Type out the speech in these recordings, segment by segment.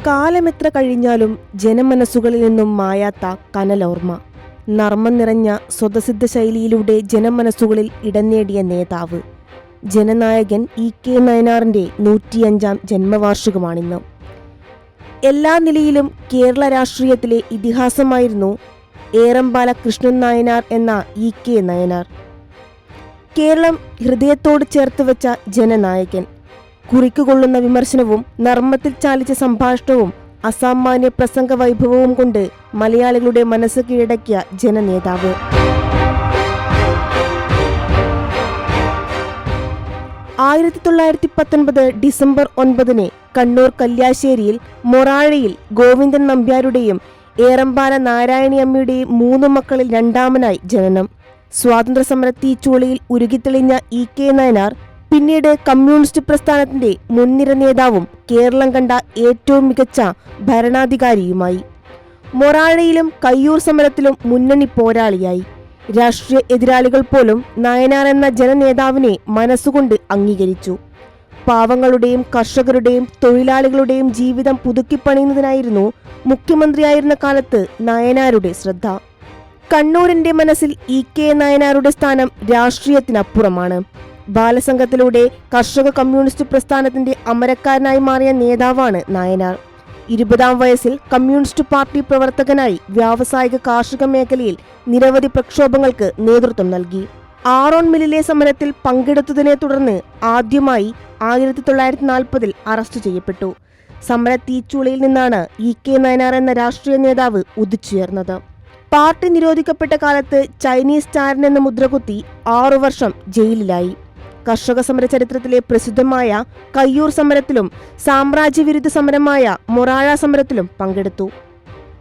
കാലമെത്ര കഴിഞ്ഞാലും ജനമനസ്സുകളിൽ നിന്നും മായാത്ത കനലോർമ്മ. നർമ്മം നിറഞ്ഞ സ്വതസിദ്ധ ശൈലിയിലൂടെ ജനമനസ്സുകളിൽ ഇടം നേടിയ നേതാവ് ജനനായകൻ ഇ.കെ. നയനാറിൻ്റെ 105-ാം ജന്മവാർഷികമാണിന്ന്. എല്ലാ നിലയിലും കേരള രാഷ്ട്രീയത്തിലെ ഇതിഹാസമായിരുന്നു ഏറമ്പാല കൃഷ്ണൻ നായനാർ എന്ന ഇ.കെ. നയനാർ. കേരളം ഹൃദയത്തോട് ചേർത്ത് വെച്ച ജനനായകൻ. കുറിക്കുകൊള്ളുന്ന വിമർശനവും നർമ്മത്തിൽ ചാലിച്ച സംഭാഷണവും അസാമാന്യ പ്രസംഗ വൈഭവവും കൊണ്ട് മലയാളികളുടെ മനസ്സ് കീഴടക്കിയ ജനനേതാവ്. ഡിസംബർ 9 കണ്ണൂർ കല്യാശ്ശേരിയിൽ മൊറാഴയിൽ ഗോവിന്ദൻ നമ്പ്യാരുടെയും ഏറമ്പാല നാരായണിയമ്മയുടെയും 3 മക്കളിൽ രണ്ടാമനായി ജനനം. സ്വാതന്ത്ര്യസമര തീച്ചൂളയിൽ ഉരുകിത്തെളിഞ്ഞ ഇ.കെ. നയനാർ പിന്നീട് കമ്മ്യൂണിസ്റ്റ് പ്രസ്ഥാനത്തിന്റെ മുൻനിര നേതാവും കേരളം കണ്ട ഏറ്റവും മികച്ച ഭരണാധികാരിയുമായി. മൊറാഴയിലും കയ്യൂർ സമരത്തിലും മുന്നണി പോരാളിയായി. രാഷ്ട്രീയ എതിരാളികൾ പോലും നായനാർ എന്ന ജനനേതാവിനെ മനസ്സുകൊണ്ട് അംഗീകരിച്ചു. പാവങ്ങളുടെയും കർഷകരുടെയും തൊഴിലാളികളുടെയും ജീവിതം പുതുക്കിപ്പണിയുന്നതിനായിരുന്നു മുഖ്യമന്ത്രിയായിരുന്ന കാലത്ത് നായനാരുടെ ശ്രദ്ധ. കണ്ണൂരിന്റെ മനസ്സിൽ ഇ.കെ. നയനാരുടെ സ്ഥാനം രാഷ്ട്രീയത്തിനപ്പുറമാണ്. ബാലസംഘത്തിലൂടെ കർഷക കമ്മ്യൂണിസ്റ്റ് പ്രസ്ഥാനത്തിന്റെ അമരക്കാരനായി മാറിയ നേതാവാണ് നായനാർ. 20-ാം വയസ്സിൽ കമ്മ്യൂണിസ്റ്റ് പാർട്ടി പ്രവർത്തകനായി വ്യാവസായിക കാർഷിക മേഖലയിൽ നിരവധി പ്രക്ഷോഭങ്ങൾക്ക് നേതൃത്വം നൽകി. ആറോൺ മില്ലിലെ സമരത്തിൽ പങ്കെടുത്തതിനെ തുടർന്ന് ആദ്യമായി 1940 അറസ്റ്റ് ചെയ്യപ്പെട്ടു. സമര തീച്ചൂളയിൽ നിന്നാണ് ഇ.കെ. നയനാർ എന്ന രാഷ്ട്രീയ നേതാവ് ഉദിച്ചുയർന്നത്. പാർട്ടി നിരോധിക്കപ്പെട്ട കാലത്ത് ചൈനീസ് ചാരൻ എന്ന മുദ്രകുത്തി 6 വർഷം ജയിലിലായി. കർഷക സമര ചരിത്രത്തിലെ പ്രസിദ്ധമായ കയ്യൂർ സമരത്തിലും സാമ്രാജ്യവിരുദ്ധ സമരമായ മൊറാഴ സമരത്തിലും പങ്കെടുത്തു.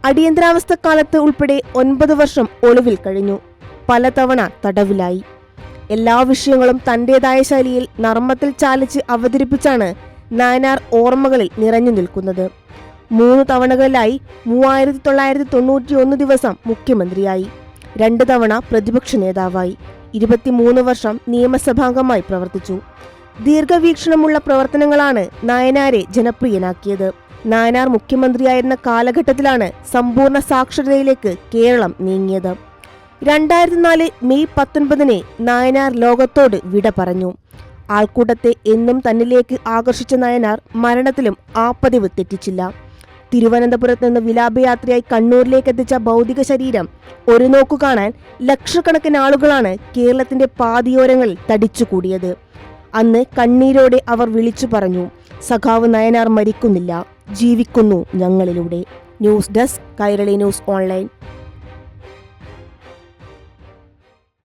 അടിയന്തരാവസ്ഥ കാലത്ത് ഉൾപ്പെടെ 9 വർഷം ഒളിവിൽ കഴിഞ്ഞു. പലതവണ തടവിലായി. എല്ലാ വിഷയങ്ങളും തന്റേതായ ശൈലിയിൽ നർമ്മത്തിൽ ചാലിച്ച് അവതരിപ്പിച്ചാണ് നായനാർ ഓർമ്മകളിൽ നിറഞ്ഞു നിൽക്കുന്നത്. 3 തവണകളിലായി 3991 ദിവസം മുഖ്യമന്ത്രിയായി. 2 തവണ പ്രതിപക്ഷ നേതാവായി. 23 വർഷം നിയമസഭാംഗമായി പ്രവർത്തിച്ചു. ദീർഘവീക്ഷണമുള്ള പ്രവർത്തനങ്ങളാണ് നായനാരെ ജനപ്രിയനാക്കിയത്. നായനാർ മുഖ്യമന്ത്രിയായിരുന്ന കാലഘട്ടത്തിലാണ് സമ്പൂർണ്ണ സാക്ഷരതയിലേക്ക് കേരളം നീങ്ങിയത്. 2004 മെയ് 19 നായനാർ ലോകത്തോട് വിട പറഞ്ഞു. ആൾക്കൂട്ടത്തെ എന്നും തന്നിലേക്ക് ആകർഷിച്ച നായനാർ മരണത്തിലും ആ പതിവ് തെറ്റിച്ചില്ല. തിരുവനന്തപുരത്ത് നിന്ന് വിലാപയാത്രയായി കണ്ണൂരിലേക്ക് എത്തിച്ച ഭൗതിക ശരീരം ഒരു നോക്കു കാണാൻ ലക്ഷക്കണക്കിന് ആളുകളാണ് കേരളത്തിന്റെ പാതിയോരങ്ങളിൽ തടിച്ചുകൂടിയത്. അന്ന് കണ്ണീരോടെ അവർ വിളിച്ചു പറഞ്ഞു, സഖാവ് നയനാർ മരിക്കുന്നില്ല, ജീവിക്കുന്നു ഞങ്ങളിലൂടെ. News desk, Kairali news online.